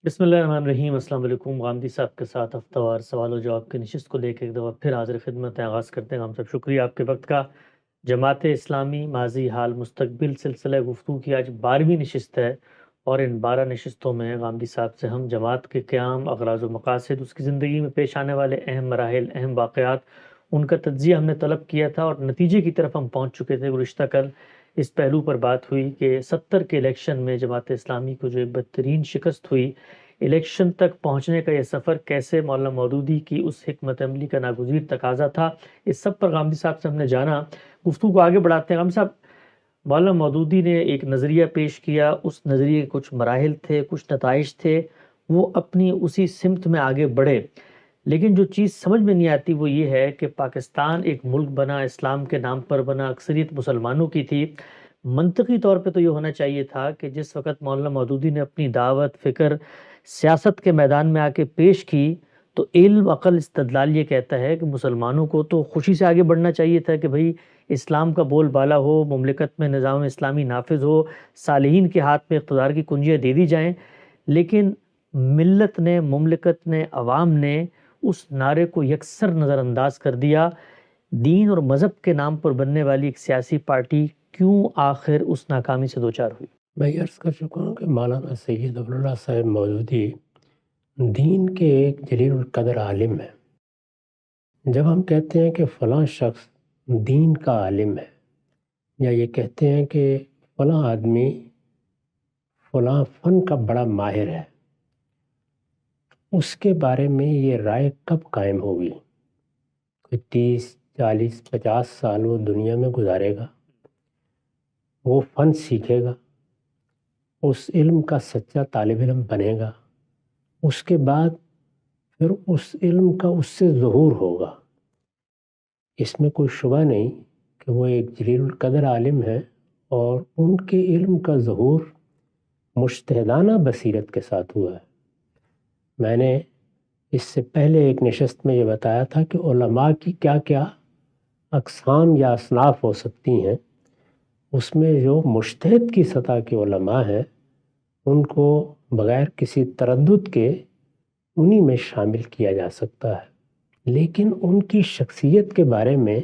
بسم اللہ الرحمن الرحیم۔ السلام علیکم۔ غامدی صاحب کے ساتھ ہفتہ وار سوال و جواب کی نشست کو لے کے ایک دفعہ پھر حاضر خدمت ہے۔ آغاز کرتے ہیں۔ ہم سب شکریہ آپ کے وقت کا۔ جماعت اسلامی ماضی حال مستقبل سلسلہ گفتگو کی آج 12ویں نشست ہے، اور ان 12 نشستوں میں غامدی صاحب سے ہم جماعت کے قیام، اغراض و مقاصد، اس کی زندگی میں پیش آنے والے اہم مراحل، اہم واقعات، ان کا تجزیہ ہم نے طلب کیا تھا، اور نتیجے کی طرف ہم پہنچ چکے تھے۔ گزشتہ کل اس پہلو پر بات ہوئی کہ 70 کے الیکشن میں جماعت اسلامی کو جو ایک بدترین شکست ہوئی، الیکشن تک پہنچنے کا یہ سفر کیسے مولانا مودودی کی اس حکمت عملی کا ناگزیر تقاضا تھا، اس سب پر غامدی صاحب سے ہم نے جانا۔ گفتگو کو آگے بڑھاتے ہیں۔ غامدی صاحب، مولانا مودودی نے ایک نظریہ پیش کیا، اس نظریے کے کچھ مراحل تھے، کچھ نتائج تھے، وہ اپنی اسی سمت میں آگے بڑھے، لیکن جو چیز سمجھ میں نہیں آتی وہ یہ ہے کہ پاکستان ایک ملک بنا، اسلام کے نام پر بنا، اکثریت مسلمانوں کی تھی۔ منطقی طور پہ تو یہ ہونا چاہیے تھا کہ جس وقت مولانا مودودی نے اپنی دعوت، فکر، سیاست کے میدان میں آ کے پیش کی، تو علم، عقل، استدلال یہ کہتا ہے کہ مسلمانوں کو تو خوشی سے آگے بڑھنا چاہیے تھا کہ بھئی اسلام کا بول بالا ہو، مملکت میں نظام اسلامی نافذ ہو، صالحین کے ہاتھ میں اقتدار کی کنجیاں دے دی جائیں، لیکن ملت نے، مملکت نے، عوام نے اس نعرے کو یکسر نظر انداز کر دیا۔ دین اور مذہب کے نام پر بننے والی ایک سیاسی پارٹی کیوں آخر اس ناکامی سے دوچار ہوئی؟ میں یہ عرض کر چکا ہوں کہ مولانا سید ابوالعلا صاحب مودودی دین کے ایک جلیل القدر عالم ہے۔ جب ہم کہتے ہیں کہ فلاں شخص دین کا عالم ہے، یا یہ کہتے ہیں کہ فلاں آدمی فلاں فن کا بڑا ماہر ہے، اس کے بارے میں یہ رائے کب قائم ہوگی؟ کوئی 30، 40، 50 سال وہ دنیا میں گزارے گا، وہ فن سیکھے گا، اس علم کا سچا طالب علم بنے گا، اس کے بعد پھر اس علم کا اس سے ظہور ہوگا۔ اس میں کوئی شبہ نہیں کہ وہ ایک جلیل القدر عالم ہے، اور ان کے علم کا ظہور مجتہدانہ بصیرت کے ساتھ ہوا ہے۔ میں نے اس سے پہلے ایک نشست میں یہ بتایا تھا کہ علماء کی کیا کیا اقسام یا اصناف ہو سکتی ہیں۔ اس میں جو مجتہد کی سطح کے علماء ہیں، ان کو بغیر کسی تردد کے انہی میں شامل کیا جا سکتا ہے، لیکن ان کی شخصیت کے بارے میں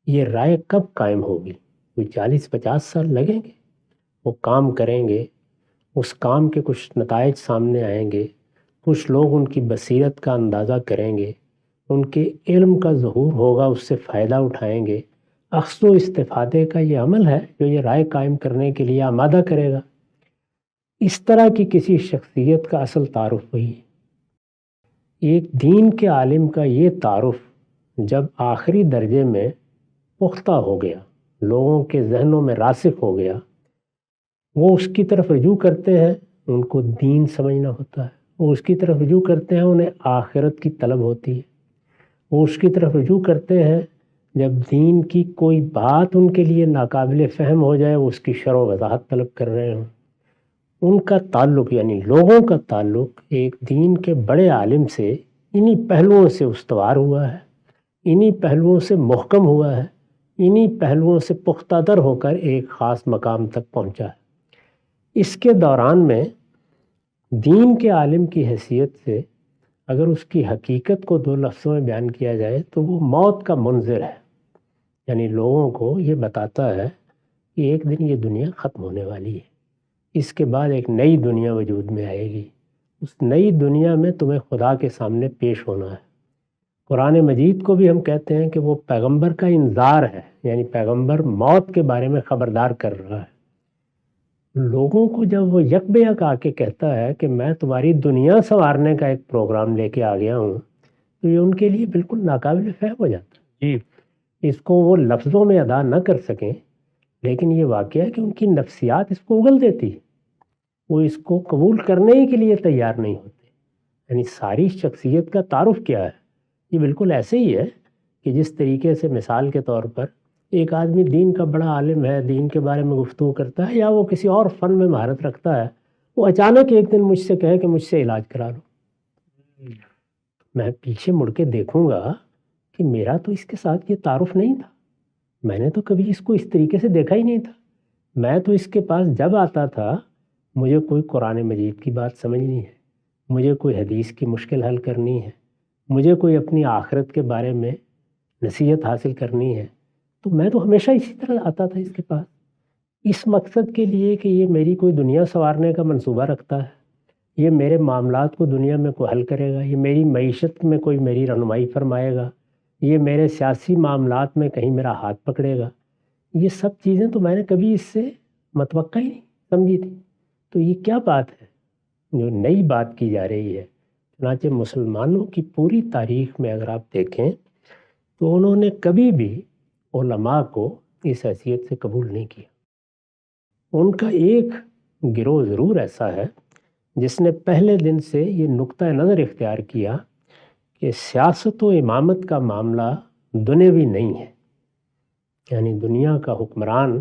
یہ رائے کب قائم ہوگی؟ کوئی 40-50 سال لگیں گے، وہ کام کریں گے، اس کام کے کچھ نتائج سامنے آئیں گے، کچھ لوگ ان کی بصیرت کا اندازہ کریں گے، ان کے علم کا ظہور ہوگا، اس سے فائدہ اٹھائیں گے۔ اخذ و استفادے کا یہ عمل ہے جو یہ رائے قائم کرنے کے لیے آمادہ کرے گا۔ اس طرح کی کسی شخصیت کا اصل تعارف وہی ہے۔ ایک دین کے عالم کا یہ تعارف جب آخری درجے میں پختہ ہو گیا، لوگوں کے ذہنوں میں راسخ ہو گیا، وہ اس کی طرف رجوع کرتے ہیں، ان کو دین سمجھنا ہوتا ہے، وہ اس کی طرف رجوع کرتے ہیں، انہیں آخرت کی طلب ہوتی ہے، وہ اس کی طرف رجوع کرتے ہیں جب دین کی کوئی بات ان کے لیے ناقابل فہم ہو جائے، وہ اس کی شرح و وضاحت طلب کر رہے ہوں۔ ان کا تعلق، یعنی لوگوں کا تعلق ایک دین کے بڑے عالم سے انہی پہلوؤں سے استوار ہوا ہے، انہی پہلوؤں سے محکم ہوا ہے، انہی پہلوؤں سے پختہ در ہو کر ایک خاص مقام تک پہنچا ہے۔ اس کے دوران میں دین کے عالم کی حیثیت سے اگر اس کی حقیقت کو 2 لفظوں میں بیان کیا جائے تو وہ موت کا منذر ہے، یعنی لوگوں کو یہ بتاتا ہے کہ ایک دن یہ دنیا ختم ہونے والی ہے، اس کے بعد ایک نئی دنیا وجود میں آئے گی، اس نئی دنیا میں تمہیں خدا کے سامنے پیش ہونا ہے۔ قرآن مجید کو بھی ہم کہتے ہیں کہ وہ پیغمبر کا انذار ہے، یعنی پیغمبر موت کے بارے میں خبردار کر رہا ہے۔ لوگوں کو جب وہ یک بے یک آ کے کہتا ہے کہ میں تمہاری دنیا سنوارنے کا ایک پروگرام لے کے آ گیا ہوں، تو یہ ان کے لیے بالکل ناقابل فہم ہو جاتا ہے۔ جی، اس کو وہ لفظوں میں ادا نہ کر سکیں، لیکن یہ واقعہ ہے کہ ان کی نفسیات اس کو اگل دیتی ہے، وہ اس کو قبول کرنے ہی کے لیے تیار نہیں ہوتے۔ یعنی ساری شخصیت کا تعارف کیا ہے؟ یہ بالکل ایسے ہی ہے کہ جس طریقے سے مثال کے طور پر ایک آدمی دین کا بڑا عالم ہے، دین کے بارے میں گفتگو کرتا ہے، یا وہ کسی اور فن میں مہارت رکھتا ہے، وہ اچانک ایک دن مجھ سے کہے کہ مجھ سے علاج کرا لو، میں پیچھے مڑ کے دیکھوں گا کہ میرا تو اس کے ساتھ یہ تعارف نہیں تھا، میں نے تو کبھی اس کو اس طریقے سے دیکھا ہی نہیں تھا، میں تو اس کے پاس جب آتا تھا مجھے کوئی قرآن مجید کی بات سمجھ نہیں ہے، مجھے کوئی حدیث کی مشکل حل کرنی ہے، مجھے کوئی اپنی آخرت کے بارے میں نصیحت حاصل کرنی ہے، تو میں تو ہمیشہ اسی طرح آتا تھا اس کے پاس، اس مقصد کے لیے کہ یہ میری کوئی دنیا سنوارنے کا منصوبہ رکھتا ہے، یہ میرے معاملات کو دنیا میں کوئی حل کرے گا، یہ میری معیشت میں کوئی میری رہنمائی فرمائے گا، یہ میرے سیاسی معاملات میں کہیں میرا ہاتھ پکڑے گا۔ یہ سب چیزیں تو میں نے کبھی اس سے متوقع ہی نہیں سمجھی تھی۔ تو یہ کیا بات ہے جو نئی بات کی جا رہی ہے؟ چنانچہ مسلمانوں کی پوری تاریخ میں اگر آپ دیکھیں تو انہوں نے کبھی بھی علماء کو اس حیثیت سے قبول نہیں کیا۔ ان کا ایک گروہ ضرور ایسا ہے جس نے پہلے دن سے یہ نقطہ نظر اختیار کیا کہ سیاست و امامت کا معاملہ دنیوی نہیں ہے، یعنی دنیا کا حکمران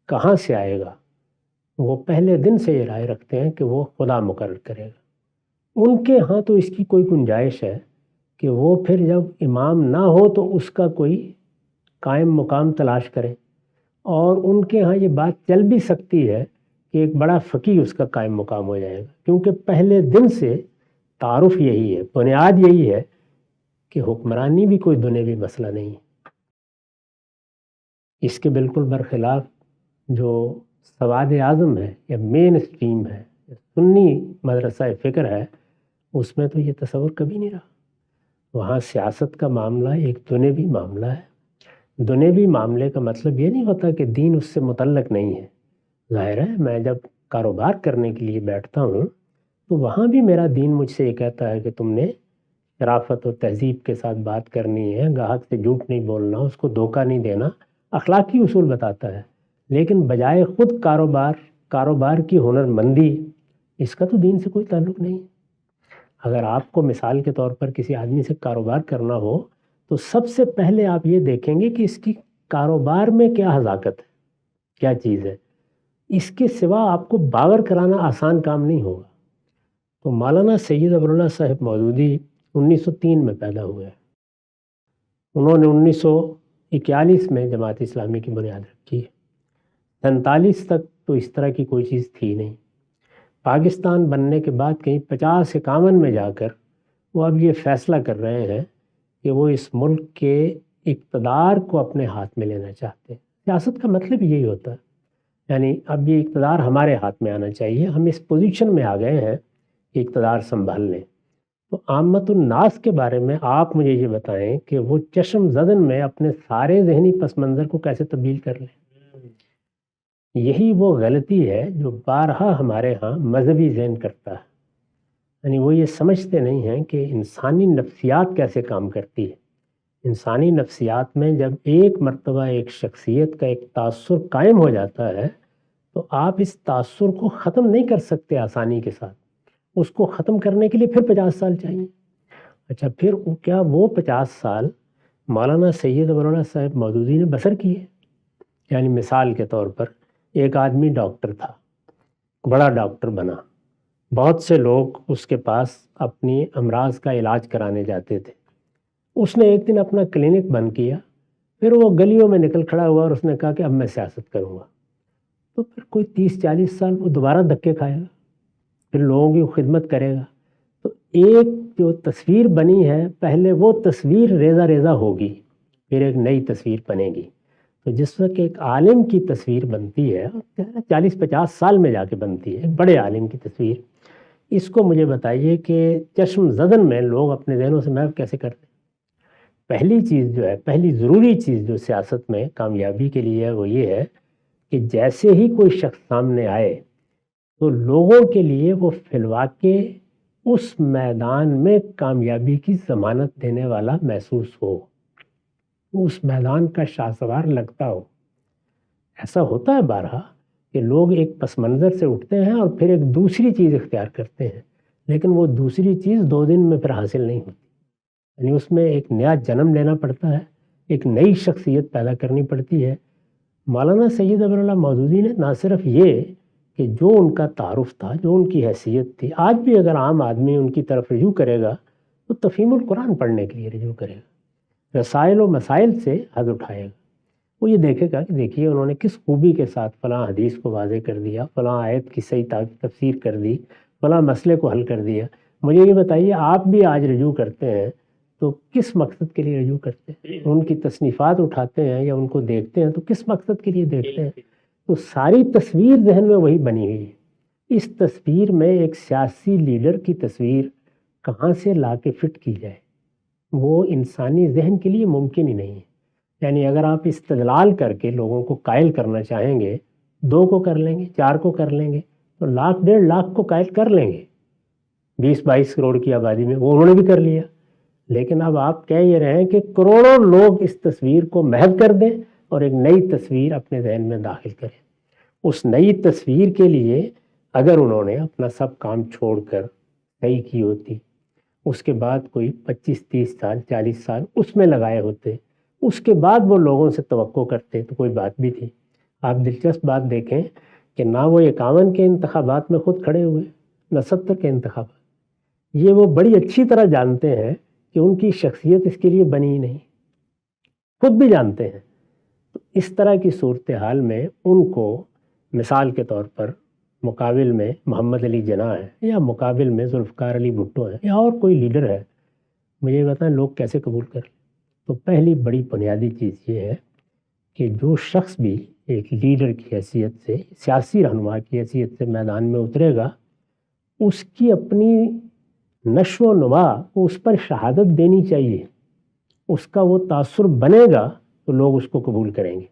کہاں سے آئے گا، وہ پہلے دن سے یہ رائے رکھتے ہیں کہ وہ خدا مقرر کرے گا۔ ان کے ہاں تو اس کی کوئی گنجائش ہے کہ وہ پھر جب امام نہ ہو تو اس کا کوئی قائم مقام تلاش کرے، اور ان کے ہاں یہ بات چل بھی سکتی ہے کہ ایک بڑا فقیہ اس کا قائم مقام ہو جائے گا، کیونکہ پہلے دن سے تعارف یہی ہے، بنیاد یہی ہے کہ حکمرانی بھی کوئی دنیوی مسئلہ نہیں ہے۔ اس کے بالکل برخلاف جو سواد اعظم ہے یا مین اسٹریم ہے یا سنی مدرسہ فکر ہے، اس میں تو یہ تصور کبھی نہیں رہا۔ وہاں سیاست کا معاملہ ایک دنیوی معاملہ ہے۔ دنیوی معاملے کا مطلب یہ نہیں ہوتا کہ دین اس سے متعلق نہیں ہے۔ ظاہر ہے میں جب کاروبار کرنے کے لیے بیٹھتا ہوں تو وہاں بھی میرا دین مجھ سے یہ کہتا ہے کہ تم نے شرافت و تہذیب کے ساتھ بات کرنی ہے، گاہک سے جھوٹ نہیں بولنا، اس کو دھوکہ نہیں دینا، اخلاقی اصول بتاتا ہے۔ لیکن بجائے خود کاروبار کی ہنر مندی، اس کا تو دین سے کوئی تعلق نہیں۔ اگر آپ کو مثال کے طور پر کسی آدمی سے کاروبار کرنا ہو تو سب سے پہلے آپ یہ دیکھیں گے کہ اس کی کاروبار میں کیا حذاقت ہے، کیا چیز ہے۔ اس کے سوا آپ کو باور کرانا آسان کام نہیں ہوگا۔ تو مولانا سید ابراللہ صاحب مودودی 1903 میں پیدا ہوئے۔ انہوں نے 1941 میں جماعت اسلامی کی بنیاد رکھی۔ 47 تک تو اس طرح کی کوئی چیز تھی نہیں۔ پاکستان بننے کے بعد کہیں 50-51 میں جا کر وہ اب یہ فیصلہ کر رہے ہیں کہ وہ اس ملک کے اقتدار کو اپنے ہاتھ میں لینا چاہتے ہیں۔ سیاست کا مطلب یہی ہوتا ہے، یعنی اب یہ اقتدار ہمارے ہاتھ میں آنا چاہیے، ہم اس پوزیشن میں آ گئے ہیں کہ اقتدار سنبھال لیں۔ تو عامت الناس کے بارے میں آپ مجھے یہ بتائیں کہ وہ چشم زدن میں اپنے سارے ذہنی پس منظر کو کیسے تبدیل کر لیں۔ یہی وہ غلطی ہے جو بارہا ہمارے ہاں مذہبی ذہن کرتا ہے، یعنی وہ یہ سمجھتے نہیں ہیں کہ انسانی نفسیات کیسے کام کرتی ہے۔ انسانی نفسیات میں جب ایک مرتبہ ایک شخصیت کا ایک تاثر قائم ہو جاتا ہے تو آپ اس تاثر کو ختم نہیں کر سکتے آسانی کے ساتھ۔ اس کو ختم کرنے کے لیے پھر 50 سال چاہیے۔ اچھا، پھر کیا وہ 50 سال مولانا سید ابراللہ صاحب مودودی نے بسر کیے؟ یعنی مثال کے طور پر ایک آدمی ڈاکٹر تھا، بڑا ڈاکٹر بنا، بہت سے لوگ اس کے پاس اپنی امراض کا علاج کرانے جاتے تھے۔ اس نے ایک دن اپنا کلینک بند کیا، پھر وہ گلیوں میں نکل کھڑا ہوا اور اس نے کہا کہ اب میں سیاست کروں گا۔ تو پھر کوئی 30-40 سال وہ دوبارہ دھکے کھائے گا، پھر لوگوں کی خدمت کرے گا۔ تو ایک جو تصویر بنی ہے، پہلے وہ تصویر ریزہ ریزہ ہوگی، پھر ایک نئی تصویر بنے گی۔ تو جس وقت ایک عالم کی تصویر بنتی ہے 40-50 سال میں جا کے بنتی ہے، ایک بڑے عالم کی تصویر، اس کو مجھے بتائیے کہ چشم زدن میں لوگ اپنے ذہنوں سے محو کیسے کرتے ہیں؟ پہلی چیز جو ہے، پہلی ضروری چیز جو سیاست میں کامیابی کے لیے ہے وہ یہ ہے کہ جیسے ہی کوئی شخص سامنے آئے تو لوگوں کے لیے وہ فی الواقع اس میدان میں کامیابی کی ضمانت دینے والا محسوس ہو، اس میدان کا شاہ سوار لگتا ہو۔ ایسا ہوتا ہے بارہا کہ لوگ ایک پس منظر سے اٹھتے ہیں اور پھر ایک دوسری چیز اختیار کرتے ہیں، لیکن وہ دوسری چیز 2 دن میں پھر حاصل نہیں ہوتی، یعنی اس میں ایک نیا جنم لینا پڑتا ہے، ایک نئی شخصیت پیدا کرنی پڑتی ہے۔ مولانا سید ابراللہ مودودی نے نہ صرف یہ کہ جو ان کا تعارف تھا، جو ان کی حیثیت تھی، آج بھی اگر عام آدمی ان کی طرف رجوع کرے گا تو تفہیم القرآن پڑھنے کے لیے رجوع کرے گا، رسائل و مسائل سے حد اٹھائے گا۔ وہ یہ دیکھے گا کہ دیکھیے انہوں نے کس خوبی کے ساتھ فلاں حدیث کو واضح کر دیا، فلاں آیت کی صحیح تفسیر کر دی، فلاں مسئلے کو حل کر دیا۔ مجھے یہ بتائیے آپ بھی آج رجوع کرتے ہیں تو کس مقصد کے لیے رجوع کرتے ہیں؟ ان کی تصنیفات اٹھاتے ہیں یا ان کو دیکھتے ہیں تو کس مقصد کے لیے دیکھتے ہیں؟ تو ساری تصویر ذہن میں وہی بنی ہوئی ہے۔ اس تصویر میں ایک سیاسی لیڈر کی تصویر کہاں سے لا کے فٹ کی جائے وہ انسانی ذہن کے لیے ممکن ہی نہیں ہے۔ یعنی اگر آپ استدلال کر کے لوگوں کو قائل کرنا چاہیں گے 2 کو کر لیں گے 4 کو کر لیں گے تو 1,00,000 1,50,000 لاکھ کو قائل کر لیں گے 20-22 کروڑ کی آبادی میں، وہ انہوں نے بھی کر لیا۔ لیکن اب آپ کہہ یہ رہے ہیں کہ کروڑوں لوگ اس تصویر کو محو کر دیں اور ایک نئی تصویر اپنے ذہن میں داخل کریں۔ اس نئی تصویر کے لیے اگر انہوں نے اپنا سب کام چھوڑ کر صحیح کی ہوتی، اس کے بعد کوئی 25-30 سال 40 سال اس میں لگائے ہوتے، اس کے بعد وہ لوگوں سے توقع کرتے تو کوئی بات بھی تھی۔ آپ دلچسپ بات دیکھیں کہ نہ وہ 51 کے انتخابات میں خود کھڑے ہوئے نہ 70 کے انتخابات۔ یہ وہ بڑی اچھی طرح جانتے ہیں کہ ان کی شخصیت اس کے لیے بنی ہی نہیں، خود بھی جانتے ہیں۔ تو اس طرح کی صورتحال میں ان کو مثال کے طور پر مقابل میں محمد علی جناح ہے یا مقابل میں ذوالفقار علی بھٹو ہے یا اور کوئی لیڈر ہے، مجھے یہ بتائیں لوگ کیسے قبول کر لیں؟ تو پہلی بڑی بنیادی چیز یہ ہے کہ جو شخص بھی ایک لیڈر کی حیثیت سے سیاسی رہنما کی حیثیت سے میدان میں اترے گا اس کی اپنی نشو و نما کو اس پر شہادت دینی چاہیے، اس کا وہ تاثر بنے گا تو لوگ اس کو قبول کریں گے۔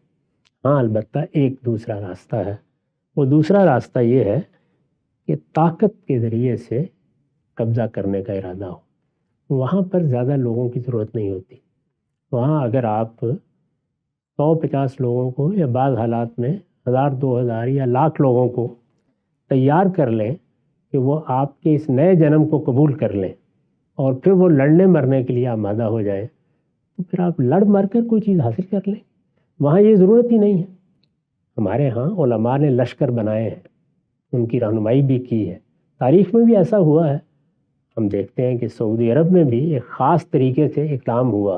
ہاں البتہ ایک دوسرا راستہ ہے، وہ دوسرا راستہ یہ ہے کہ طاقت کے ذریعے سے قبضہ کرنے کا ارادہ ہو۔ وہاں پر زیادہ لوگوں کی ضرورت نہیں ہوتی، وہاں اگر آپ 150 لوگوں کو یا بعض حالات میں 1000 2000 یا لاکھ لوگوں کو تیار کر لیں کہ وہ آپ کے اس نئے جنم کو قبول کر لیں اور پھر وہ لڑنے مرنے کے لیے آمادہ ہو جائیں تو پھر آپ لڑ مر کر کوئی چیز حاصل کر لیں۔ وہاں یہ ضرورت ہی نہیں ہے۔ ہمارے ہاں علماء نے لشکر بنائے ہیں، ان کی رہنمائی بھی کی ہے، تاریخ میں بھی ایسا ہوا ہے۔ ہم دیکھتے ہیں کہ سعودی عرب میں بھی ایک خاص طریقے سے اقدام ہوا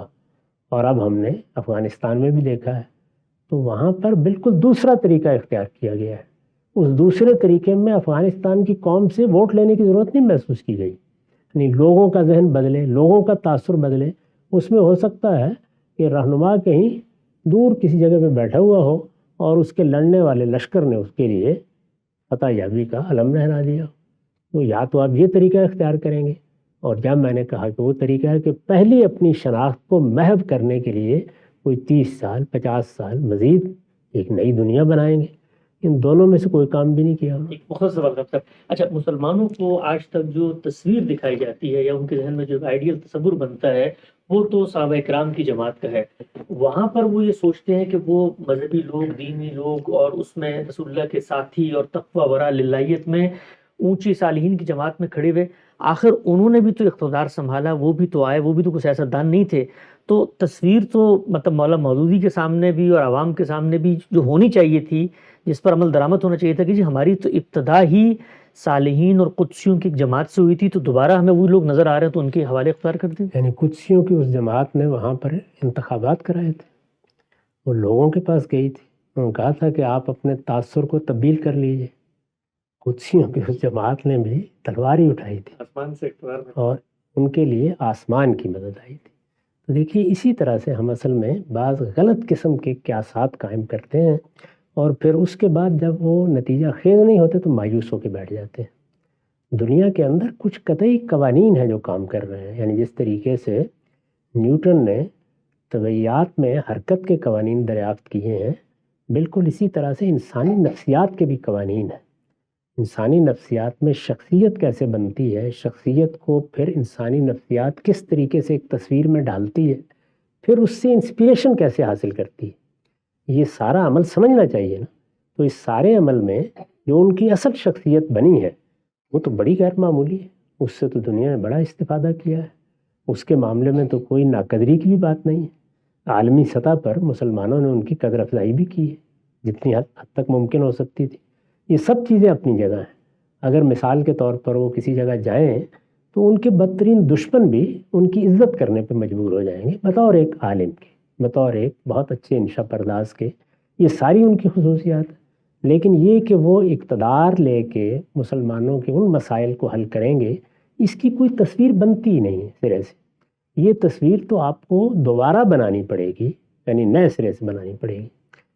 اور اب ہم نے افغانستان میں بھی دیکھا ہے، تو وہاں پر بالکل دوسرا طریقہ اختیار کیا گیا ہے۔ اس دوسرے طریقے میں افغانستان کی قوم سے ووٹ لینے کی ضرورت نہیں محسوس کی گئی، یعنی لوگوں کا ذہن بدلے، لوگوں کا تاثر بدلے۔ اس میں ہو سکتا ہے کہ رہنما کہیں دور کسی جگہ پہ بیٹھا ہوا ہو اور اس کے لڑنے والے لشکر نے اس کے لیے فتح یابی کا علم لہرا دیا، تو یا تو آپ یہ طریقہ اختیار کریں گے، اور جب میں نے کہا کہ وہ طریقہ ہے کہ پہلی اپنی شناخت کو محو کرنے کے لیے کوئی 30 سال 50 سال مزید ایک نئی دنیا بنائیں گے، ان دونوں میں سے کوئی کام بھی نہیں کیا۔ ایک مختصر سوال ڈاکٹر صاحب، اچھا مسلمانوں کو آج تک جو تصویر دکھائی جاتی ہے یا ان کے ذہن میں جو آئیڈیل تصور بنتا ہے وہ تو صحابہ کرام کی جماعت کا ہے، وہاں پر وہ یہ سوچتے ہیں کہ وہ مذہبی لوگ، دینی لوگ، اور اس میں رسول اللہ کے ساتھی اور تقوی ورا للہیت میں اونچی صالحین کی جماعت میں کھڑے ہوئے، آخر انہوں نے بھی تو اقتدار سنبھالا، وہ بھی تو آئے، وہ بھی تو کوئی سیاستدان نہیں تھے، تو تصویر تو مطلب مولا مودودی کے سامنے بھی اور عوام کے سامنے بھی جو ہونی چاہیے تھی، جس پر عمل درآمد ہونا چاہیے تھا کہ جی ہماری تو ابتدا ہی صالحین اور قدسیوں کی جماعت سے ہوئی تھی، تو دوبارہ ہمیں وہی لوگ نظر آ رہے ہیں تو ان کے حوالے اختیار کر دیں۔ یعنی قدسیوں کی اس جماعت نے وہاں پر انتخابات کرائے تھے، وہ لوگوں کے پاس گئی تھی، انہوں نے کہا تھا کہ آپ اپنے تاثر کو تبدیل کر لیجئے۔ قدسیوں کی اس جماعت نے بھی تلوار ہی اٹھائی تھی آسمان سے اقتدار میں، اور ان کے لیے آسمان کی مدد آئی تھی۔ تو دیکھیے اسی طرح سے ہم اصل میں بعض غلط قسم کے قیاسات قائم کرتے ہیں اور پھر اس کے بعد جب وہ نتیجہ خیز نہیں ہوتے تو مایوس ہو کے بیٹھ جاتے ہیں۔ دنیا کے اندر کچھ قطعی قوانین ہیں جو کام کر رہے ہیں، یعنی جس طریقے سے نیوٹن نے طبیعیات میں حرکت کے قوانین دریافت کیے ہیں، بالکل اسی طرح سے انسانی نفسیات کے بھی قوانین ہیں۔ انسانی نفسیات میں شخصیت کیسے بنتی ہے، شخصیت کو پھر انسانی نفسیات کس طریقے سے ایک تصویر میں ڈالتی ہے، پھر اس سے انسپریشن کیسے حاصل کرتی ہے، یہ سارا عمل سمجھنا چاہیے نا۔ تو اس سارے عمل میں جو ان کی اصل شخصیت بنی ہے وہ تو بڑی غیر معمولی ہے، اس سے تو دنیا نے بڑا استفادہ کیا ہے، اس کے معاملے میں تو کوئی ناقدری کی بھی بات نہیں ہے۔ عالمی سطح پر مسلمانوں نے ان کی قدر افزائی بھی کی ہے جتنی حد تک ممکن ہو سکتی تھی۔ یہ سب چیزیں اپنی جگہ ہیں۔ اگر مثال کے طور پر وہ کسی جگہ جائیں تو ان کے بدترین دشمن بھی ان کی عزت کرنے پہ مجبور ہو جائیں گے بطور ایک عالم کے، بطور ایک بہت اچھے انشا پرداز کے۔ یہ ساری ان کی خصوصیات ہیں، لیکن یہ کہ وہ اقتدار لے کے مسلمانوں کے ان مسائل کو حل کریں گے اس کی کوئی تصویر بنتی ہی نہیں ہے سرے سے. یہ تصویر تو آپ کو دوبارہ بنانی پڑے گی، یعنی نئے سرے سے بنانی پڑے گی.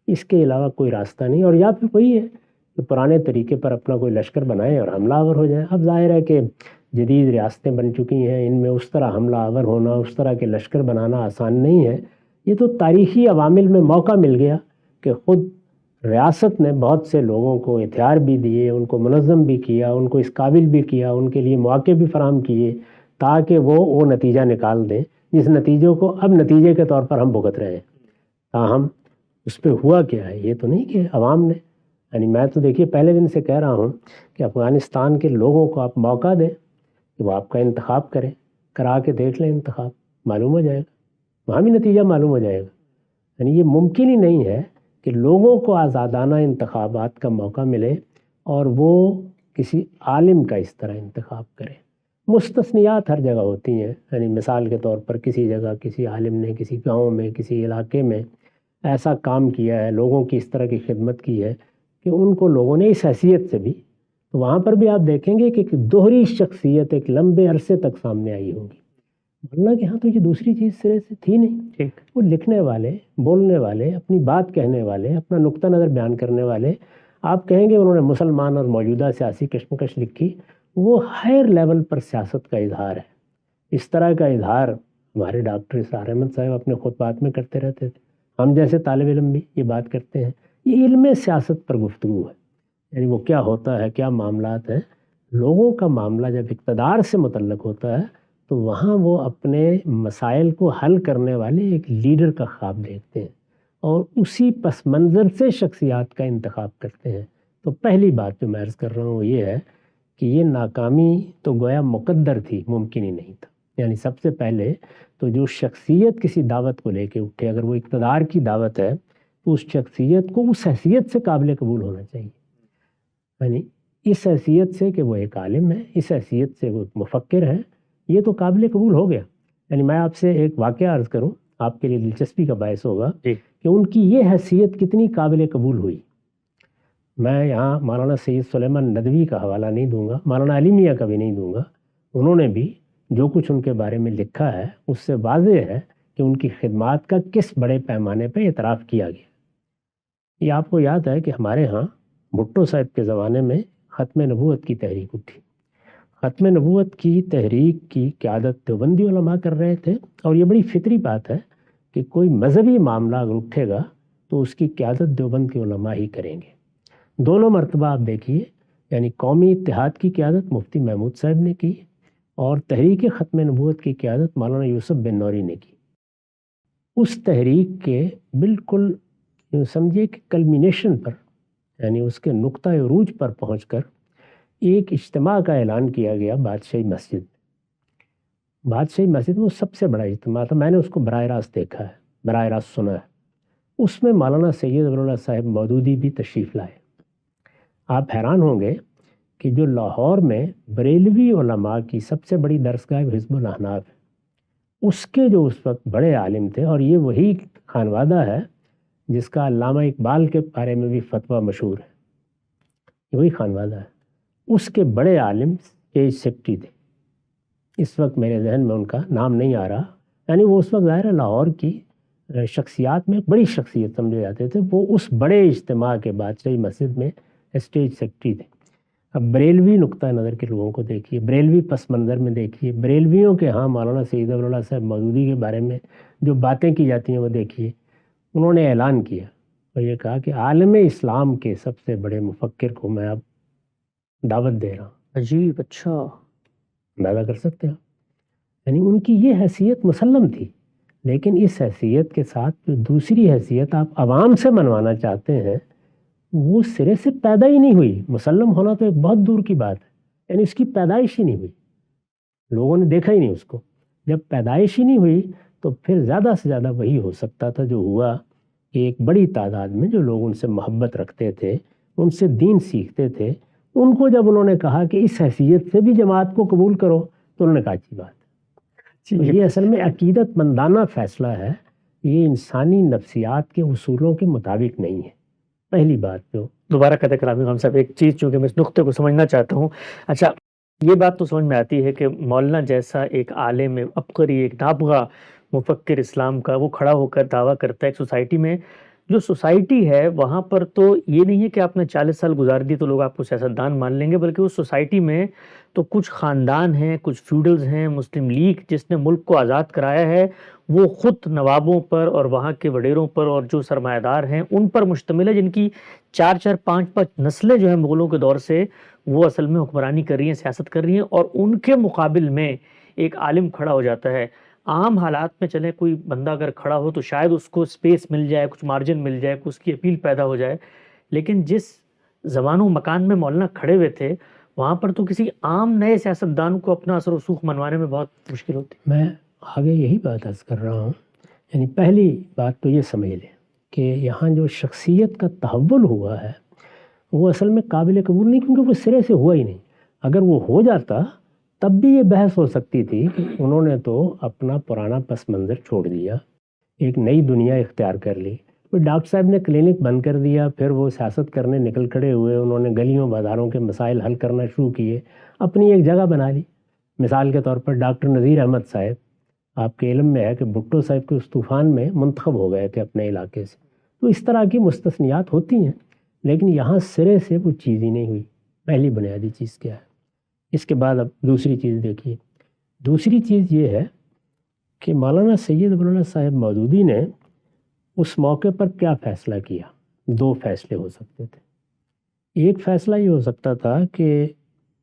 اس کے علاوہ کوئی راستہ نہیں. اور یا پھر وہی ہے کہ پرانے طریقے پر اپنا کوئی لشکر بنائیں اور حملہ آور ہو جائیں. اب ظاہر ہے کہ جدید ریاستیں بن چکی ہیں، ان میں اس طرح حملہ آور ہونا، اس طرح کے لشکر بنانا آسان نہیں ہے. یہ تو تاریخی عوامل میں موقع مل گیا کہ خود ریاست نے بہت سے لوگوں کو ہتھیار بھی دیے، ان کو منظم بھی کیا، ان کو اس قابل بھی کیا، ان کے لیے مواقع بھی فراہم کیے تاکہ وہ نتیجہ نکال دیں جس نتیجوں کو اب نتیجے کے طور پر ہم بھگت رہے ہیں. تاہم اس پہ ہوا کیا ہے؟ یہ تو نہیں کہ عوام نے، یعنی میں تو دیکھیے پہلے دن سے کہہ رہا ہوں کہ افغانستان کے لوگوں کو آپ موقع دیں کہ وہ آپ کا انتخاب کریں، کرا کے دیکھ لیں، انتخاب معلوم ہو جائے گا، وہاں بھی نتیجہ معلوم ہو جائے گا. یعنی یہ ممکن ہی نہیں ہے کہ لوگوں کو آزادانہ انتخابات کا موقع ملے اور وہ کسی عالم کا اس طرح انتخاب کرے. مستثنیات ہر جگہ ہوتی ہیں، یعنی مثال کے طور پر کسی جگہ کسی عالم نے کسی گاؤں میں کسی علاقے میں ایسا کام کیا ہے، لوگوں کی اس طرح کی خدمت کی ہے کہ ان کو لوگوں نے اس حیثیت سے بھی، تو وہاں پر بھی آپ دیکھیں گے کہ ایک دوہری شخصیت ایک لمبے عرصے تک سامنے آئی ہوگی. ورنہ کہ ہاں تو یہ دوسری چیز سرے سے تھی نہیں. وہ لکھنے والے، بولنے والے، اپنی بات کہنے والے، اپنا نقطہ نظر بیان کرنے والے، آپ کہیں گے انہوں نے مسلمان اور موجودہ سیاسی کشمکش لکھی، وہ ہائر لیول پر سیاست کا اظہار ہے. اس طرح کا اظہار ہمارے ڈاکٹر اسرار احمد صاحب اپنے خطبات میں کرتے رہتے تھے. ہم جیسے طالب علم بھی یہ بات کرتے ہیں. یہ علم سیاست پر گفتگو ہے، یعنی وہ کیا ہوتا ہے، کیا معاملات ہیں. لوگوں کا معاملہ جب اقتدار سے متعلق ہوتا ہے تو وہاں وہ اپنے مسائل کو حل کرنے والے ایک لیڈر کا خواب دیکھتے ہیں اور اسی پس منظر سے شخصیات کا انتخاب کرتے ہیں. تو پہلی بات جو میں عرض کر رہا ہوں وہ یہ ہے کہ یہ ناکامی تو گویا مقدر تھی، ممکن ہی نہیں تھا. یعنی سب سے پہلے تو جو شخصیت کسی دعوت کو لے کے اٹھے، اگر وہ اقتدار کی دعوت ہے تو اس شخصیت کو اس حیثیت سے قابل قبول ہونا چاہیے. یعنی اس حیثیت سے کہ وہ ایک عالم ہے، اس حیثیت سے وہ ایک مفکر ہے، یہ تو قابل قبول ہو گیا. یعنی میں آپ سے ایک واقعہ عرض کروں، آپ کے لیے دلچسپی کا باعث ہوگا کہ ان کی یہ حیثیت کتنی قابل قبول ہوئی. میں یہاں مولانا سید سلیمان ندوی کا حوالہ نہیں دوں گا، مولانا علی میاں کا بھی نہیں دوں گا. انہوں نے بھی جو کچھ ان کے بارے میں لکھا ہے اس سے واضح ہے کہ ان کی خدمات کا کس بڑے پیمانے پہ اعتراف کیا گیا. یہ آپ کو یاد ہے کہ ہمارے ہاں بھٹو صاحب کے زمانے میں ختم نبوت کی تحریک اٹھی. ختم نبوت کی تحریک کی قیادت دیوبندی علماء کر رہے تھے، اور یہ بڑی فطری بات ہے کہ کوئی مذہبی معاملہ اگر اٹھے گا تو اس کی قیادت دیوبند کے علماء ہی کریں گے. دونوں مرتبہ آپ دیکھیے، یعنی قومی اتحاد کی قیادت مفتی محمود صاحب نے کی اور تحریک ختم نبوت کی قیادت مولانا یوسف بن نوری نے کی. اس تحریک کے بالکل سمجھیے کہ کلمینیشن پر، یعنی اس کے نقطہ عروج پر پہنچ کر ایک اجتماع کا اعلان کیا گیا بادشاہی مسجد. بادشاہی مسجد وہ سب سے بڑا اجتماع تھا، میں نے اس کو براہ راست دیکھا ہے، براہ راست سنا ہے. اس میں مولانا سید ولی اللہ صاحب مودودی بھی تشریف لائے. آپ حیران ہوں گے کہ جو لاہور میں بریلوی علماء کی سب سے بڑی درسگاہ حزب الاحناف ہے، اس کے جو اس وقت بڑے عالم تھے، اور یہ وہی خانوادہ ہے جس کا علامہ اقبال کے بارے میں بھی فتویٰ مشہور ہے، یہ وہی خانوادہ ہے. اس کے بڑے عالم اسٹیج سیکرٹری تھے. اس وقت میرے ذہن میں ان کا نام نہیں آ رہا، یعنی وہ اس وقت ظاہر ہے لاہور کی شخصیات میں بڑی شخصیت سمجھے جاتے تھے. وہ اس بڑے اجتماع کے بادشاہی مسجد میں اسٹیج سیکرٹری تھے. اب بریلوی نقطہ نظر کے لوگوں کو دیکھیے، بریلوی پس منظر میں دیکھیے، بریلویوں کے ہاں مولانا سید ولی اللہ صاحب مودودی کے بارے میں جو باتیں کی جاتی ہیں وہ دیکھیے. انہوں نے اعلان کیا اور یہ کہا کہ عالم اسلام کے سب سے بڑے مفکر کو میں اب دعوت دے رہا ہوں. عجیب، اچھا، اندازہ کر سکتے ہیں. یعنی ان کی یہ حیثیت مسلم تھی، لیکن اس حیثیت کے ساتھ جو دوسری حیثیت آپ عوام سے منوانا چاہتے ہیں وہ سرے سے پیدا ہی نہیں ہوئی. مسلم ہونا تو ایک بہت دور کی بات ہے، یعنی اس کی پیدائش ہی نہیں ہوئی، لوگوں نے دیکھا ہی نہیں اس کو. جب پیدائش ہی نہیں ہوئی تو پھر زیادہ سے زیادہ وہی ہو سکتا تھا جو ہوا کہ ایک بڑی تعداد میں جو لوگ ان سے محبت رکھتے تھے، ان سے دین سیکھتے تھے، ان کو جب انہوں نے کہا کہ اس حیثیت سے بھی جماعت کو قبول کرو تو انہوں نے کہا اچھی بات. تو یہ اصل میں عقیدت مندانہ فیصلہ ہے، یہ انسانی نفسیات کے اصولوں کے مطابق نہیں ہے. پہلی بات جو دوبارہ قطع کرامی خان صاحب، ایک چیز چونکہ میں اس نقطے کو سمجھنا چاہتا ہوں. اچھا، یہ بات تو سمجھ میں آتی ہے کہ مولانا جیسا ایک عالم عبقری، ایک نابغہ مفکر اسلام کا، وہ کھڑا ہو کر دعویٰ کرتا ہے ایک سوسائٹی میں، جو سوسائٹی ہے وہاں پر تو یہ نہیں ہے کہ آپ نے 40 سال گزار دی تو لوگ آپ کو سیاستدان مان لیں گے، بلکہ اس سوسائٹی میں تو کچھ خاندان ہیں، کچھ فیوڈلز ہیں، مسلم لیگ جس نے ملک کو آزاد کرایا ہے وہ خود نوابوں پر اور وہاں کے وڈیروں پر اور جو سرمایہ دار ہیں ان پر مشتمل ہے، جن کی 4 4 5 5 نسلیں جو ہیں مغلوں کے دور سے وہ اصل میں حکمرانی کر رہی ہیں، سیاست کر رہی ہیں، اور ان کے مقابل میں ایک عالم کھڑا ہو جاتا ہے۔ عام حالات میں چلیں کوئی بندہ اگر کھڑا ہو تو شاید اس کو سپیس مل جائے، کچھ مارجن مل جائے، اس کی اپیل پیدا ہو جائے، لیکن جس زمان و مکان میں مولانا کھڑے ہوئے تھے وہاں پر تو کسی عام نئے سیاستدان کو اپنا اثر و رسوخ منوانے میں بہت مشکل ہوتی۔ میں آگے یہی بات عرض کر رہا ہوں، یعنی پہلی بات تو یہ سمجھ لیں کہ یہاں جو شخصیت کا تحول ہوا ہے وہ اصل میں قابل قبول نہیں، کیونکہ وہ سرے سے ہوا ہی نہیں۔ اگر وہ ہو جاتا تب بھی یہ بحث ہو سکتی تھی کہ انہوں نے تو اپنا پرانا پس منظر چھوڑ دیا، ایک نئی دنیا اختیار کر لی۔ پھر ڈاکٹر صاحب نے کلینک بند کر دیا، پھر وہ سیاست کرنے نکل کھڑے ہوئے، انہوں نے گلیوں بازاروں کے مسائل حل کرنا شروع کیے، اپنی ایک جگہ بنا لی۔ مثال کے طور پر ڈاکٹر نذیر احمد صاحب، آپ کے علم میں ہے کہ بھٹو صاحب کے اس طوفان میں منتخب ہو گئے تھے اپنے علاقے سے۔ تو اس طرح کی مستثنیات ہوتی ہیں، لیکن یہاں سرے سے وہ چیز ہی نہیں ہوئی۔ پہلی بنیادی چیز کیا ہے؟ اس کے بعد اب دوسری چیز دیکھیے۔ دوسری چیز یہ ہے کہ مولانا سید ابوالعلا صاحب مودودی نے اس موقع پر کیا فیصلہ کیا؟ دو فیصلے ہو سکتے تھے۔ ایک فیصلہ یہ ہو سکتا تھا کہ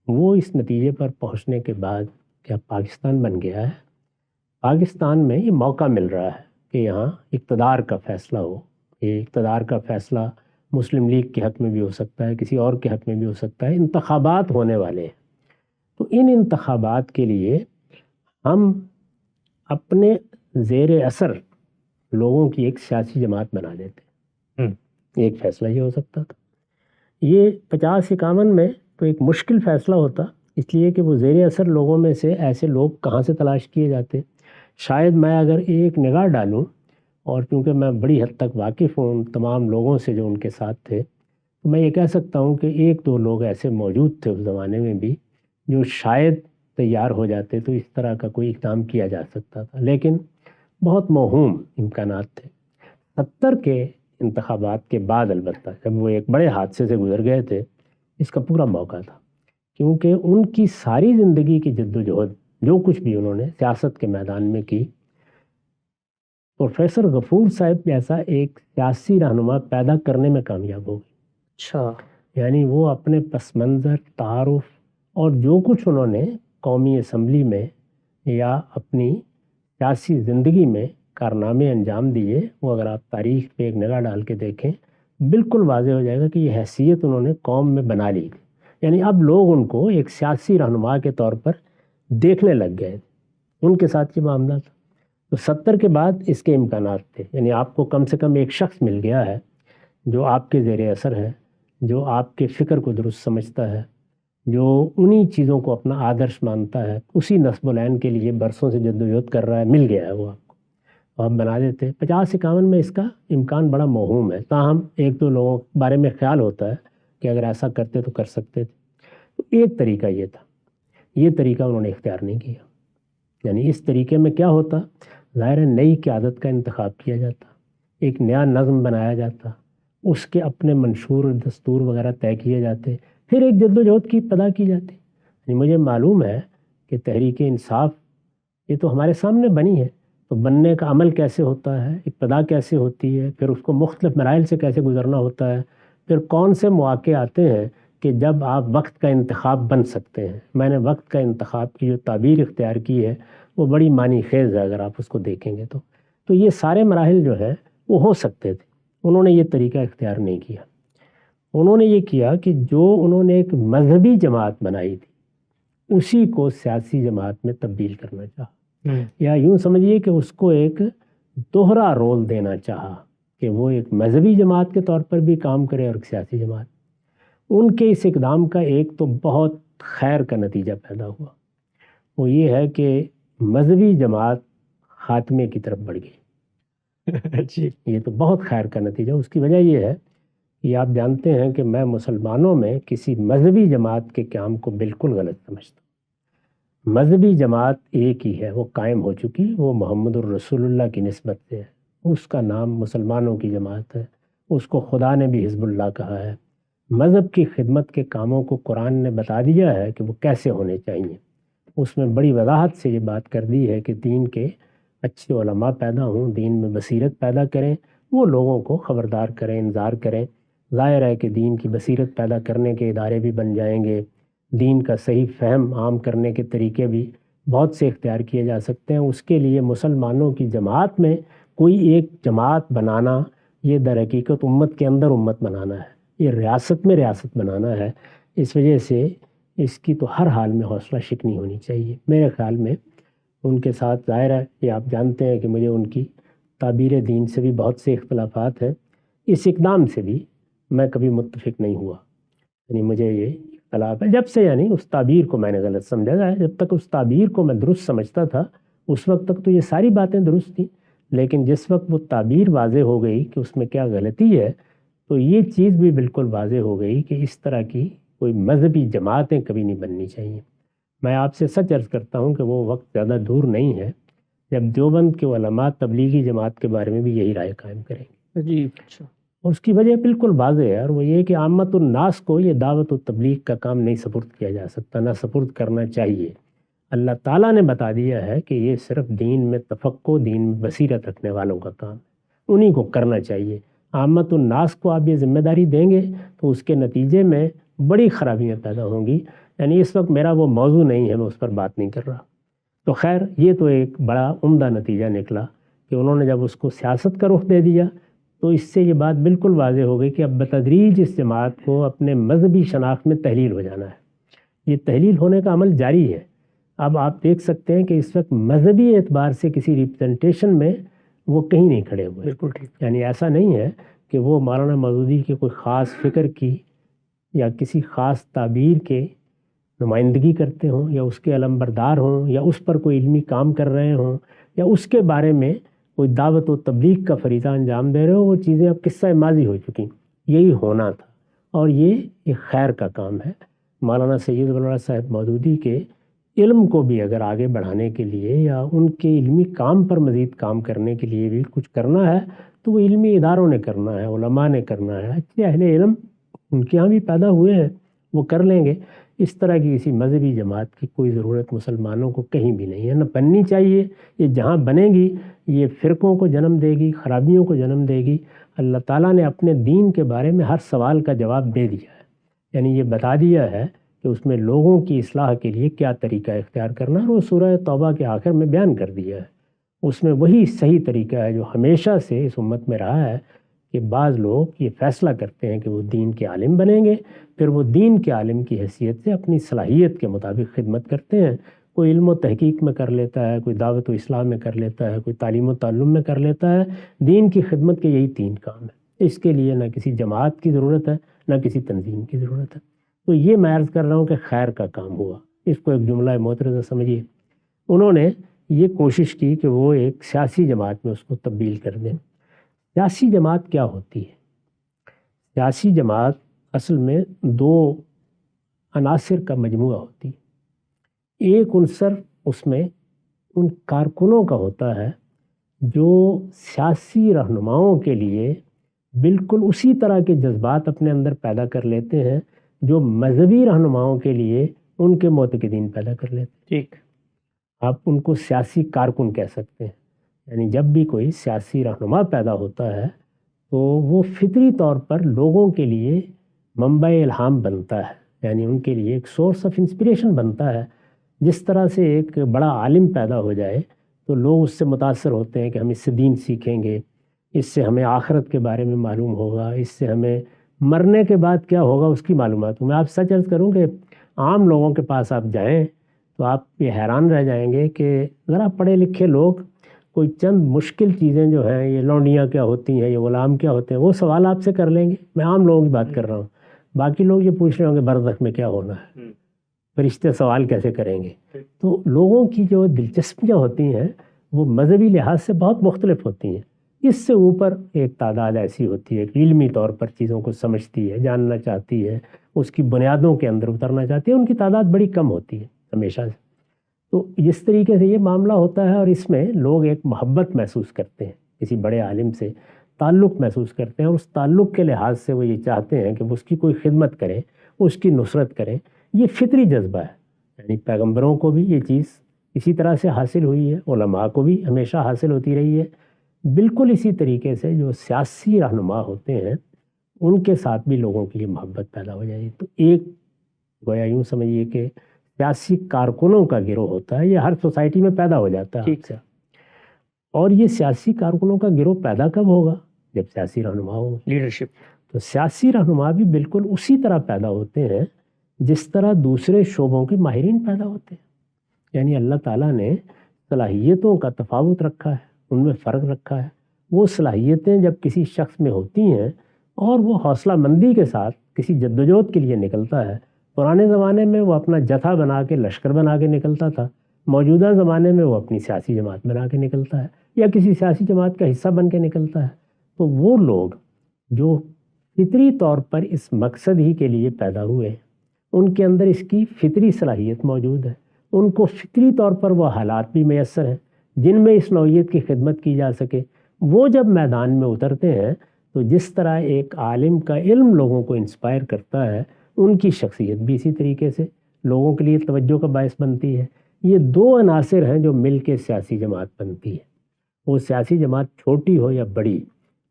وہ اس نتیجے پر پہنچنے کے بعد کہ اب پاکستان بن گیا ہے، پاکستان میں یہ موقع مل رہا ہے کہ یہاں اقتدار کا فیصلہ ہو۔ یہ اقتدار کا فیصلہ مسلم لیگ کے حق میں بھی ہو سکتا ہے، کسی اور کے حق میں بھی ہو سکتا ہے۔ انتخابات ہونے والے ہیں، تو ان انتخابات کے لیے ہم اپنے زیر اثر لوگوں کی ایک سیاسی جماعت بنا دیتے۔ ایک فیصلہ یہ ہو سکتا تھا۔ یہ 50-51 میں تو ایک مشکل فیصلہ ہوتا، اس لیے کہ وہ زیر اثر لوگوں میں سے ایسے لوگ کہاں سے تلاش کیے جاتے۔ شاید میں اگر ایک نگاہ ڈالوں، اور چونکہ میں بڑی حد تک واقف ہوں تمام لوگوں سے جو ان کے ساتھ تھے، تو میں یہ کہہ سکتا ہوں کہ 1-2 لوگ ایسے موجود تھے اس زمانے میں بھی جو شاید تیار ہو جاتے تو اس طرح کا کوئی اقدام کیا جا سکتا تھا، لیکن بہت موہوم امکانات تھے۔ 70 کے انتخابات کے بعد البتہ جب وہ ایک بڑے حادثے سے گزر گئے تھے، اس کا پورا موقع تھا، کیونکہ ان کی ساری زندگی کی جد و جہد جو کچھ بھی انہوں نے سیاست کے میدان میں کی، پروفیسر غفور صاحب جیسا ایک سیاسی رہنما پیدا کرنے میں کامیاب ہو گئی۔ اچھا، یعنی وہ اپنے پس منظر، تعارف اور جو کچھ انہوں نے قومی اسمبلی میں یا اپنی سیاسی زندگی میں کارنامے انجام دیے، وہ اگر آپ تاریخ پہ ایک نگاہ ڈال کے دیکھیں بالکل واضح ہو جائے گا کہ یہ حیثیت انہوں نے قوم میں بنا لی۔ یعنی اب لوگ ان کو ایک سیاسی رہنما کے طور پر دیکھنے لگ گئے، ان کے ساتھ یہ معاملہ تھا۔ تو 70 کے بعد اس کے امکانات تھے، یعنی آپ کو کم سے کم ایک شخص مل گیا ہے جو آپ کے زیر اثر ہے، جو آپ کے فکر کو درست سمجھتا ہے، جو انہی چیزوں کو اپنا آدرش مانتا ہے، اسی نصب العین کے لیے برسوں سے جدوجہد کر رہا ہے، مل گیا ہے وہ آپ کو، تو آپ بنا دیتے۔ 50-51 میں اس کا امکان بڑا موہوم ہے، تاہم 1-2 لوگوں کے بارے میں خیال ہوتا ہے کہ اگر ایسا کرتے تو کر سکتے تھے۔ تو ایک طریقہ یہ تھا، یہ طریقہ انہوں نے اختیار نہیں کیا۔ یعنی اس طریقے میں کیا ہوتا، ظاہر ہے نئی قیادت کا انتخاب کیا جاتا، ایک نیا نظم بنایا جاتا، اس کے اپنے منشور دستور وغیرہ طے کیے جاتے، پھر ایک جد و جہد کی ابتدا کی جاتی۔ یعنی مجھے معلوم ہے کہ تحریک انصاف یہ تو ہمارے سامنے بنی ہے، تو بننے کا عمل کیسے ہوتا ہے، ابتدا کیسے ہوتی ہے، پھر اس کو مختلف مراحل سے کیسے گزرنا ہوتا ہے، پھر کون سے مواقع آتے ہیں کہ جب آپ وقت کا انتخاب بن سکتے ہیں۔ میں نے وقت کا انتخاب کی جو تعبیر اختیار کی ہے وہ بڑی معنی خیز ہے اگر آپ اس کو دیکھیں گے تو یہ سارے مراحل جو ہیں وہ ہو سکتے تھے۔ انہوں نے یہ طریقہ اختیار نہیں کیا۔ انہوں نے یہ کیا کہ جو انہوں نے ایک مذہبی جماعت بنائی تھی اسی کو سیاسی جماعت میں تبدیل کرنا چاہا، یا یوں سمجھیے کہ اس کو ایک دوہرا رول دینا چاہا کہ وہ ایک مذہبی جماعت کے طور پر بھی کام کرے اور ایک سیاسی جماعت۔ ان کے اس اقدام کا ایک تو بہت خیر کا نتیجہ پیدا ہوا، وہ یہ ہے کہ مذہبی جماعت خاتمے کی طرف بڑھ گئی۔ جی، یہ تو بہت خیر کا نتیجہ۔ اس کی وجہ یہ ہے کہ آپ جانتے ہیں کہ میں مسلمانوں میں کسی مذہبی جماعت کے قیام کو بالکل غلط سمجھتا ہوں۔ مذہبی جماعت ایک ہی ہے، وہ قائم ہو چکی، وہ محمد الرسول اللہ کی نسبت سے ہے، اس کا نام مسلمانوں کی جماعت ہے، اس کو خدا نے بھی حزب اللہ کہا ہے۔ مذہب کی خدمت کے کاموں کو قرآن نے بتا دیا ہے کہ وہ کیسے ہونے چاہیے، اس میں بڑی وضاحت سے یہ بات کر دی ہے کہ دین کے اچھے علماء پیدا ہوں، دین میں بصیرت پیدا کریں، وہ لوگوں کو خبردار کریں، انذار کریں۔ ظاہر ہے کہ دین کی بصیرت پیدا کرنے کے ادارے بھی بن جائیں گے، دین کا صحیح فہم عام کرنے کے طریقے بھی بہت سے اختیار کیے جا سکتے ہیں۔ اس کے لیے مسلمانوں کی جماعت میں کوئی ایک جماعت بنانا، یہ در حقیقت امت کے اندر امت بنانا ہے، یہ ریاست میں ریاست بنانا ہے۔ اس وجہ سے اس کی تو ہر حال میں حوصلہ شکنی ہونی چاہیے۔ میرے خیال میں ان کے ساتھ ظاہر ہے کہ آپ جانتے ہیں کہ مجھے ان کی تعبیر دین سے بھی بہت سے اختلافات ہیں، اس اقدام سے بھی میں کبھی متفق نہیں ہوا، یعنی مجھے یہ اختلاف ہے جب سے، یعنی اس تعبیر کو میں نے غلط سمجھا ہے۔ جب تک اس تعبیر کو میں درست سمجھتا تھا اس وقت تک تو یہ ساری باتیں درست تھیں، لیکن جس وقت وہ تعبیر واضح ہو گئی کہ اس میں کیا غلطی ہے، تو یہ چیز بھی بالکل واضح ہو گئی کہ اس طرح کی کوئی مذہبی جماعتیں کبھی نہیں بننی چاہیے۔ میں آپ سے سچ عرض کرتا ہوں کہ وہ وقت زیادہ دور نہیں ہے جب دیوبند کے علماء تبلیغی جماعت کے بارے میں بھی یہی رائے قائم کریں گے۔ جی اچھا، اس کی وجہ بالکل واضح ہے، اور وہ یہ کہ عامت الناس کو یہ دعوت و تبلیغ کا کام نہیں سپرد کیا جا سکتا، نہ سپرد کرنا چاہیے۔ اللہ تعالیٰ نے بتا دیا ہے کہ یہ صرف دین میں تفقہ، دین میں بصیرت رکھنے والوں کا کام ہے، انہی کو کرنا چاہیے۔ عامت الناس کو آپ یہ ذمہ داری دیں گے تو اس کے نتیجے میں بڑی خرابیاں پیدا ہوں گی۔ یعنی اس وقت میرا وہ موضوع نہیں ہے، میں اس پر بات نہیں کر رہا۔ تو خیر، یہ تو ایک بڑا عمدہ نتیجہ نکلا کہ انہوں نے جب اس کو سیاست کا رخ دے دیا تو اس سے یہ بات بالکل واضح ہو گئی کہ اب بتدریج اس جماعت کو اپنے مذہبی شناخت میں تحلیل ہو جانا ہے۔ یہ تحلیل ہونے کا عمل جاری ہے۔ اب آپ دیکھ سکتے ہیں کہ اس وقت مذہبی اعتبار سے کسی ریپرزنٹیشن میں وہ کہیں نہیں کھڑے ہوئے، بالکل ٹھیک۔ یعنی ایسا نہیں ہے کہ وہ مولانا مودودی کی کوئی خاص فکر کی یا کسی خاص تعبیر کے نمائندگی کرتے ہوں، یا اس کے علمبردار ہوں، یا اس پر کوئی علمی کام کر رہے ہوں، یا اس کے بارے میں کوئی دعوت و تبلیغ کا فریضہ انجام دے رہے ہو۔ وہ چیزیں اب قصہ ماضی ہو چکی، یہی ہونا تھا، اور یہ ایک خیر کا کام ہے۔ مولانا سید ولی اللہ صاحب مودودی کے علم کو بھی اگر آگے بڑھانے کے لیے یا ان کے علمی کام پر مزید کام کرنے کے لیے بھی کچھ کرنا ہے تو وہ علمی اداروں نے کرنا ہے، علماء نے کرنا ہے، اچھے اہل علم ان کے یہاں بھی پیدا ہوئے ہیں، وہ کر لیں گے۔ اس طرح کی کسی مذہبی جماعت کی کوئی ضرورت مسلمانوں کو کہیں بھی نہیں ہے، نہ بننی چاہیے۔ یہ جہاں بنے گی یہ فرقوں کو جنم دے گی، خرابیوں کو جنم دے گی۔ اللہ تعالیٰ نے اپنے دین کے بارے میں ہر سوال کا جواب دے دیا ہے، یعنی یہ بتا دیا ہے کہ اس میں لوگوں کی اصلاح کے لیے کیا طریقہ اختیار کرنا ہے، اور وہ سورہ توبہ کے آخر میں بیان کر دیا ہے۔ اس میں وہی صحیح طریقہ ہے جو ہمیشہ سے اس امت میں رہا ہے کہ بعض لوگ یہ فیصلہ کرتے ہیں کہ وہ دین کے عالم بنیں گے، پھر وہ دین کے عالم کی حیثیت سے اپنی صلاحیت کے مطابق خدمت کرتے ہیں۔ کوئی علم و تحقیق میں کر لیتا ہے، کوئی دعوت و اصلاح میں کر لیتا ہے، کوئی تعلیم و تعلم میں کر لیتا ہے۔ دین کی خدمت کے یہی تین کام ہیں، اس کے لیے نہ کسی جماعت کی ضرورت ہے، نہ کسی تنظیم کی ضرورت ہے۔ تو یہ میں عرض کر رہا ہوں کہ خیر کا کام ہوا، اس کو ایک جملہ معترضہ سمجھیے۔ انہوں نے یہ کوشش کی کہ وہ ایک سیاسی جماعت میں اس کو تبدیل کر دیں۔ سیاسی جماعت کیا ہوتی ہے؟ سیاسی جماعت اصل میں دو عناصر کا مجموعہ ہوتی ہے۔ ایک عنصر اس میں ان کارکنوں کا ہوتا ہے جو سیاسی رہنماؤں کے لیے بالکل اسی طرح کے جذبات اپنے اندر پیدا کر لیتے ہیں جو مذہبی رہنماؤں کے لیے ان کے معتقدین پیدا کر لیتے ہیں۔ ٹھیک، آپ ان کو سیاسی کارکن کہہ سکتے ہیں۔ یعنی جب بھی کوئی سیاسی رہنما پیدا ہوتا ہے تو وہ فطری طور پر لوگوں کے لیے منبع الہام بنتا ہے، یعنی ان کے لیے ایک سورس آف انسپریشن بنتا ہے۔ جس طرح سے ایک بڑا عالم پیدا ہو جائے تو لوگ اس سے متاثر ہوتے ہیں کہ ہم اس سے دین سیکھیں گے، اس سے ہمیں آخرت کے بارے میں معلوم ہوگا، اس سے ہمیں مرنے کے بعد کیا ہوگا اس کی معلومات ہوں۔ میں آپ سچ عرض کروں کہ عام لوگوں کے پاس آپ جائیں تو آپ یہ حیران رہ جائیں گے کہ ذرا پڑھے لکھے لوگ کوئی چند مشکل چیزیں جو ہیں، یہ لونڈیاں کیا ہوتی ہیں، یہ غلام کیا ہوتے ہیں، وہ سوال آپ سے کر لیں گے۔ میں عام لوگوں کی بات کر رہا ہوں۔ باقی لوگ یہ پوچھ رہے ہوں گے برزخ میں کیا ہونا ہے، فرشتے سوال کیسے کریں گے۔ تو لوگوں کی جو دلچسپیاں ہوتی ہیں وہ مذہبی لحاظ سے بہت مختلف ہوتی ہیں۔ اس سے اوپر ایک تعداد ایسی ہوتی ہے کہ علمی طور پر چیزوں کو سمجھتی ہے، جاننا چاہتی ہے، اس کی بنیادوں کے اندر اترنا چاہتی ہے، ان کی تعداد بڑی کم ہوتی ہے ہمیشہ سے۔ تو جس طریقے سے یہ معاملہ ہوتا ہے، اور اس میں لوگ ایک محبت محسوس کرتے ہیں، کسی بڑے عالم سے تعلق محسوس کرتے ہیں، اور اس تعلق کے لحاظ سے وہ یہ چاہتے ہیں کہ وہ اس کی کوئی خدمت کریں، اس کی نصرت کریں۔ یہ فطری جذبہ ہے، یعنی پیغمبروں کو بھی یہ چیز اسی طرح سے حاصل ہوئی ہے، علماء کو بھی ہمیشہ حاصل ہوتی رہی ہے۔ بالکل اسی طریقے سے جو سیاسی رہنما ہوتے ہیں ان کے ساتھ بھی لوگوں کی یہ محبت پیدا ہو جائے۔ تو ایک گویا یوں سمجھیے کہ سیاسی کارکنوں کا گروہ ہوتا ہے، یہ ہر سوسائٹی میں پیدا ہو جاتا ہے۔ ٹھیک ہے، اور یہ سیاسی کارکنوں کا گروہ پیدا کب ہوگا؟ جب سیاسی رہنما ہوں گے۔ لیڈرشپ۔ تو سیاسی رہنما بھی بالکل اسی طرح پیدا ہوتے ہیں جس طرح دوسرے شعبوں کے ماہرین پیدا ہوتے ہیں۔ یعنی اللہ تعالیٰ نے صلاحیتوں کا تفاوت رکھا ہے، ان میں فرق رکھا ہے۔ وہ صلاحیتیں جب کسی شخص میں ہوتی ہیں اور وہ حوصلہ مندی کے ساتھ کسی جدوجہد کے لیے نکلتا ہے، پرانے زمانے میں وہ اپنا جتھا بنا کے لشکر بنا کے نکلتا تھا، موجودہ زمانے میں وہ اپنی سیاسی جماعت بنا کے نکلتا ہے یا کسی سیاسی جماعت کا حصہ بن کے نکلتا ہے۔ تو وہ لوگ جو فطری طور پر اس مقصد ہی کے لیے پیدا ہوئے ہیں، ان کے اندر اس کی فطری صلاحیت موجود ہے، ان کو فطری طور پر وہ حالات بھی میسر ہیں جن میں اس نوعیت کی خدمت کی جا سکے۔ وہ جب میدان میں اترتے ہیں تو جس طرح ایک عالم کا علم لوگوں کو انسپائر کرتا ہے، ان کی شخصیت بھی اسی طریقے سے لوگوں کے لیے توجہ کا باعث بنتی ہے۔ یہ دو عناصر ہیں جو مل کے سیاسی جماعت بنتی ہے۔ وہ سیاسی جماعت چھوٹی ہو یا بڑی،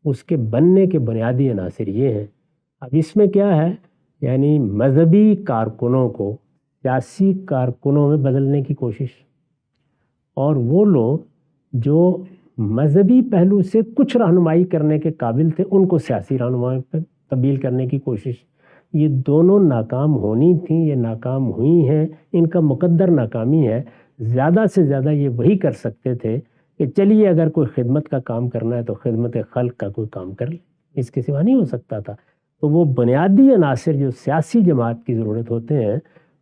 اس کے بننے کے بنیادی عناصر یہ ہیں۔ اب اس میں کیا ہے، یعنی مذہبی کارکنوں کو سیاسی کارکنوں میں بدلنے کی کوشش، اور وہ لوگ جو مذہبی پہلو سے کچھ رہنمائی کرنے کے قابل تھے ان کو سیاسی رہنمائی پر تبدیل کرنے کی کوشش، یہ دونوں ناکام ہونی تھیں، یہ ناکام ہوئی ہیں، ان کا مقدر ناکامی ہے۔ زیادہ سے زیادہ یہ وہی کر سکتے تھے کہ چلیے اگر کوئی خدمت کا کام کرنا ہے تو خدمت خلق کا کوئی کام کر لے، اس کے سوا نہیں ہو سکتا تھا۔ تو وہ بنیادی عناصر جو سیاسی جماعت کی ضرورت ہوتے ہیں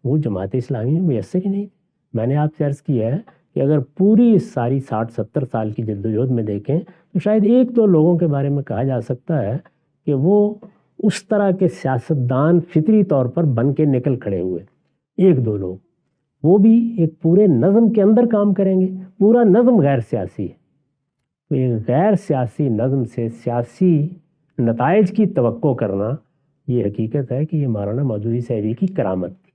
وہ جماعت اسلامی میں میسر ہی نہیں۔ میں نے آپ سے عرض کیا ہے کہ اگر پوری ساری 60-70 سال کی جدوجہد میں دیکھیں تو شاید ایک دو لوگوں کے بارے میں کہا جا سکتا ہے کہ وہ اس طرح کے سیاستدان فطری طور پر بن کے نکل کھڑے ہوئے، ایک دو لوگ، وہ بھی ایک پورے نظم کے اندر کام کریں گے۔ پورا نظم غیر سیاسی ہے، تو ایک غیر سیاسی نظم سے سیاسی نتائج کی توقع کرنا، یہ حقیقت ہے کہ یہ مولانا مودودی صاحبی کی کرامت تھی۔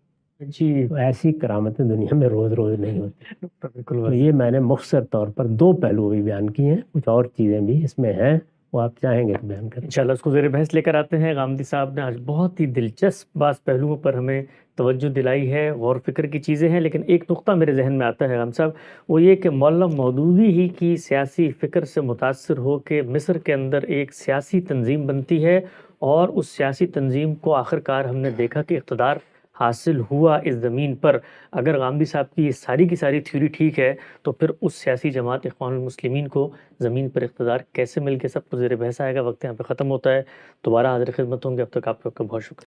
جی تو ایسی کرامتیں دنیا میں روز روز نہیں ہوتی۔ بالکل تو یہ میں نے مختصر طور پر دو پہلو بھی بیان کیے ہیں، کچھ اور چیزیں بھی اس میں ہیں، وہ آپ چاہیں گے تو بیان کریں۔ انشاءاللہ اس کو زیر بحث لے کر آتے ہیں۔ غامدی صاحب نے آج بہت ہی دلچسپ بعض پہلوؤں پر ہمیں توجہ دلائی ہے، غور فکر کی چیزیں ہیں، لیکن ایک نقطہ میرے ذہن میں آتا ہے غام صاحب، وہ یہ کہ مولانا مودودی ہی کی سیاسی فکر سے متاثر ہو کے مصر کے اندر ایک سیاسی تنظیم بنتی ہے، اور اس سیاسی تنظیم کو آخر کار ہم نے دیکھا کہ اقتدار حاصل ہوا اس زمین پر۔ اگر غامدی صاحب کی یہ ساری کی ساری تھیوری ٹھیک ہے تو پھر اس سیاسی جماعت اخوان المسلمین کو زمین پر اقتدار کیسے مل کے، سب کو زیر بحث آئے گا۔ وقت یہاں پہ ختم ہوتا ہے، دوبارہ حاضر خدمت ہوں گے، اب تک آپ کا بہت شکریہ۔